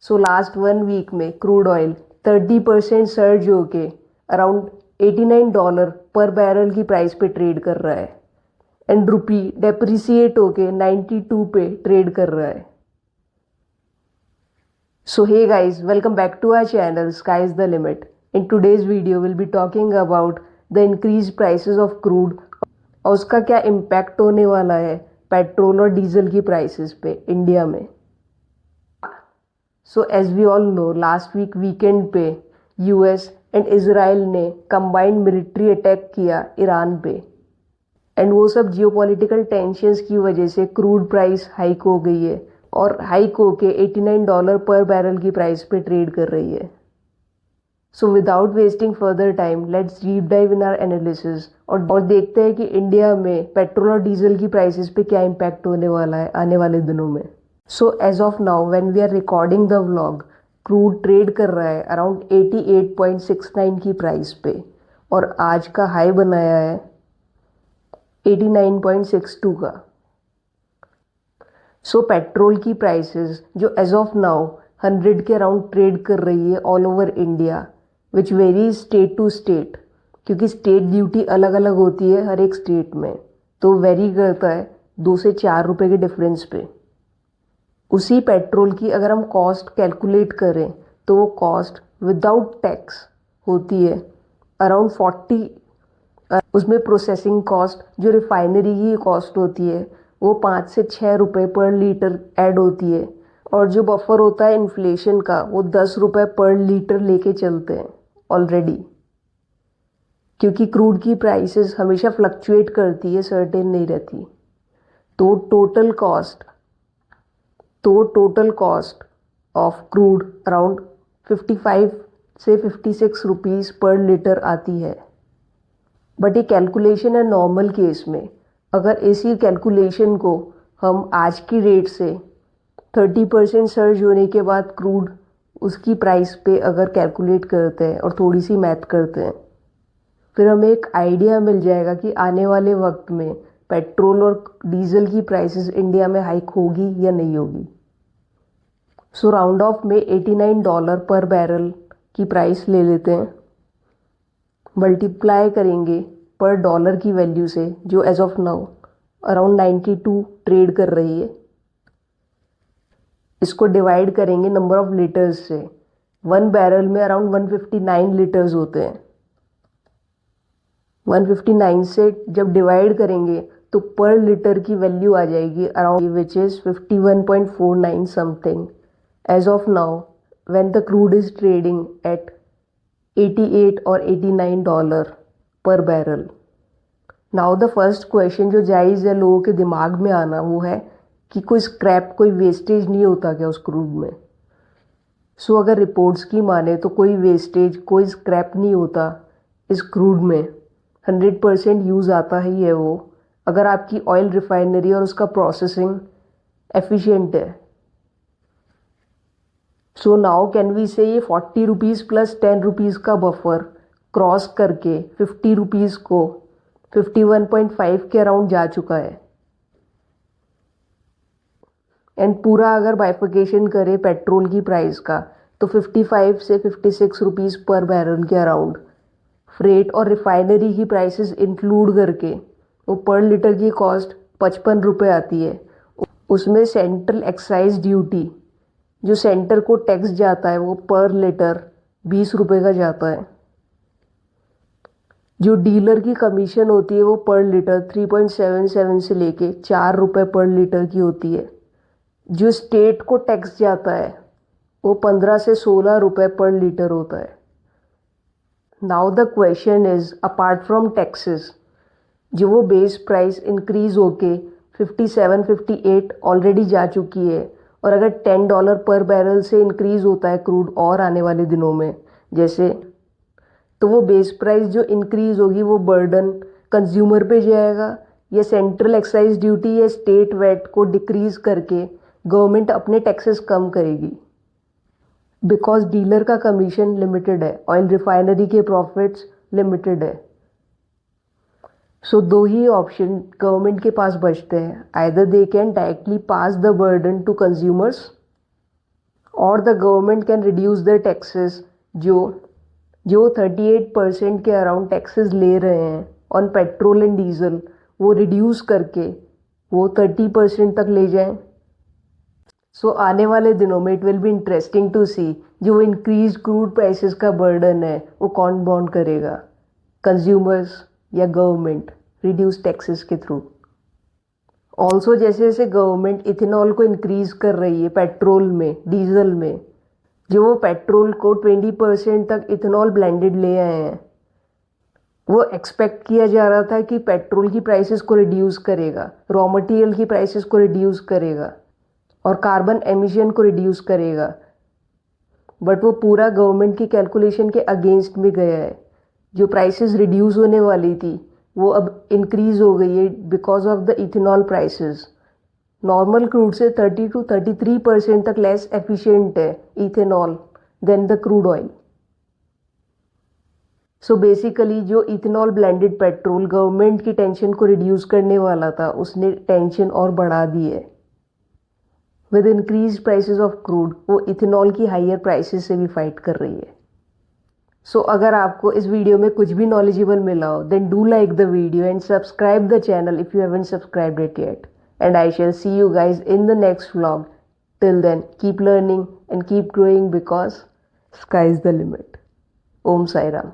So last 1 week में crude oil 30% surge होके around $89 per barrel की प्राइस पे ट्रेड कर रहा है एंड रुपी डेप्रिसिएट होके 92 पे ट्रेड कर रहा है. So hey guys, welcome back to our channel Sky is the Limit. In today's video we'll be talking about the increased prices of crude और उसका क्या इम्पैक्ट होने वाला है पेट्रोल और डीजल की प्राइसेस पे इंडिया में. So as we all know last weekend पे यूएस एंड इजराइल ने कंबाइंड मिलिट्री अटैक किया ईरान पे एंड वो सब जियोपॉलिटिकल टेंशंस की वजह से क्रूड प्राइस हाइक हो गई है और हाइक होके $89 पर बैरल की प्राइस पे ट्रेड कर रही है. So without wasting further time let's deep dive in our analysis और देखते हैं कि इंडिया में पेट्रोल और डीजल की प्राइसेस पे क्या इम्पैक्ट होने वाला है आने वाले दिनों में. So as of now when we are recording the vlog crude trade कर रहा है अराउंड 88.69 की प्राइस पे और आज का हाई बनाया है 89.62 का. सो पेट्रोल की प्राइसेस जो एज ऑफ नाउ 100 के अराउंड ट्रेड कर रही है all over India which vary state to state क्योंकि स्टेट ड्यूटी अलग अलग होती है हर एक स्टेट में तो वेरी करता है 2 से 4 रुपए के डिफरेंस पे. उसी पेट्रोल की अगर हम कॉस्ट कैलकुलेट करें तो वो कॉस्ट विदाउट टैक्स होती है अराउंड 40. उसमें प्रोसेसिंग कॉस्ट जो रिफाइनरी की कॉस्ट होती है वो 5 से 6 रुपए पर लीटर ऐड होती है और जो बफर होता है इन्फ्लेशन का वो 10 रुपए पर लीटर लेके चलते हैं ऑलरेडी क्योंकि क्रूड की प्राइसेस हमेशा फ्लक्चुएट करती है सर्टेन नहीं रहती. तो total cost of crude around 55 से 56 रुपीज़ पर लीटर आती है. बट ये कैलकुलेशन है नॉर्मल केस में. अगर इसी कैलकुलेशन को हम आज की रेट से 30% सर्ज होने के बाद क्रूड उसकी प्राइस पे अगर कैलकुलेट करते हैं और थोड़ी सी मैथ करते हैं फिर हमें एक आइडिया मिल जाएगा कि आने वाले वक्त में पेट्रोल और डीजल की प्राइसेस इंडिया में हाइक होगी या नहीं होगी. सो राउंड ऑफ में $89 पर बैरल की प्राइस ले लेते हैं, मल्टीप्लाई करेंगे पर डॉलर की वैल्यू से जो as of now around 92 trade कर रही है. इसको डिवाइड करेंगे नंबर ऑफ लीटर्स से. 1 बैरल में अराउंड 159 लीटर्स होते हैं. 159 से जब डिवाइड करेंगे तो पर लीटर की वैल्यू आ जाएगी around which is 51.49 something as of now when the crude is trading at 88 और $89 per barrel. Now the first question जो जायज़ है लोगों के दिमाग में आना वो है कि कोई स्क्रैप कोई वेस्टेज नहीं होता क्या उस क्रूड में. सो अगर रिपोर्ट्स की माने तो कोई वेस्टेज कोई स्क्रैप नहीं होता इस क्रूड में. 100% यूज़ आता ही है वो अगर आपकी ऑयल रिफाइनरी और उसका प्रोसेसिंग एफिशिएंट है. सो नाउ कैन वी से ये 40 रुपीज़ प्लस 10 रुपीज़ का बफर क्रॉस करके 50 रुपीज़ को 51.5 के अराउंड जा चुका है. एंड पूरा अगर बाइफिकेशन करें पेट्रोल की प्राइस का तो 55 से 56 रुपीज़ पर बैरल के अराउंड फ्रेट और रिफाइनरी की प्राइसेस इंक्लूड करके वो पर लीटर की कॉस्ट 55 रुपये आती है. उसमें सेंट्रल एक्साइज ड्यूटी जो सेंटर को टैक्स जाता है वो पर लीटर 20 रुपये का जाता है. जो डीलर की कमीशन होती है वो पर लीटर 3.77 से लेके 4 रुपये पर लीटर की होती है. जो स्टेट को टैक्स जाता है वो 15 से 16 रुपये पर लीटर होता है. Now the question is apart from taxes जो वो बेस प्राइस इंक्रीज होके 57-58 ऑलरेडी जा चुकी है और अगर $10 पर बैरल से इंक्रीज होता है क्रूड और आने वाले दिनों में जैसे तो वो बेस प्राइस जो इंक्रीज होगी वो बर्डन कंज्यूमर पे जाएगा या सेंट्रल एक्साइज ड्यूटी या स्टेट वैट को डिक्रीज करके गवर्नमेंट अपने टैक्सेस कम करेगी बिकॉज डीलर का कमीशन लिमिटेड है, ऑयल रिफाइनरी के प्रॉफिट्स लिमिटेड है. सो 2 ही ऑप्शन गवर्नमेंट के पास बचते हैं. Either they can directly pass the burden to consumers और the government can reduce the taxes जो 38% के अराउंड टैक्सेस ले रहे हैं ऑन पेट्रोल एंड डीजल, वो रिड्यूस करके वो 30% तक ले जाएं। सो आने वाले दिनों में it will be interesting to see जो इंक्रीज क्रूड प्राइसेस का बर्डन है वो कौन बॉन्ड करेगा, कंज्यूमर्स या गवर्नमेंट रिड्यूस टैक्सेस के थ्रू। ऑल्सो जैसे जैसे गवर्नमेंट इथेनॉल को इंक्रीज कर रही है पेट्रोल में, डीजल में, जो वो पेट्रोल को 20% तक इथेनॉल ब्लेंडेड ले आए हैं, वो एक्सपेक्ट किया जा रहा था कि पेट्रोल की प्राइसेस को रिड्यूस करेगा, रॉ मटेरियल की प्राइसेस को रिड्यूस करेगा और कार्बन एमिशन को रिड्यूस करेगा, बट वो पूरा गवर्नमेंट की कैलकुलेशन के अगेंस्ट में गया है। जो प्राइसेस रिड्यूस होने वाली थी वो अब इंक्रीज हो गई है because of the ethanol prices. Normal crude से 30 to 33% तक लेस एफिशिएंट है ethanol then the crude oil. So basically जो इथेनॉल ब्लेंडेड पेट्रोल गवर्नमेंट की टेंशन को रिड्यूस करने वाला था, उसने टेंशन और बढ़ा दी है। With increase prices of crude वो इथेनॉल की हायर प्राइसेस से भी फाइट कर रही है। सो अगर आपको इस वीडियो में कुछ भी नॉलेजेबल मिला हो, then do like the video and subscribe the channel if you haven't subscribed it yet. And I shall see you guys in the next vlog. Till then, keep learning and keep growing because sky is the limit. Om Sai Ram.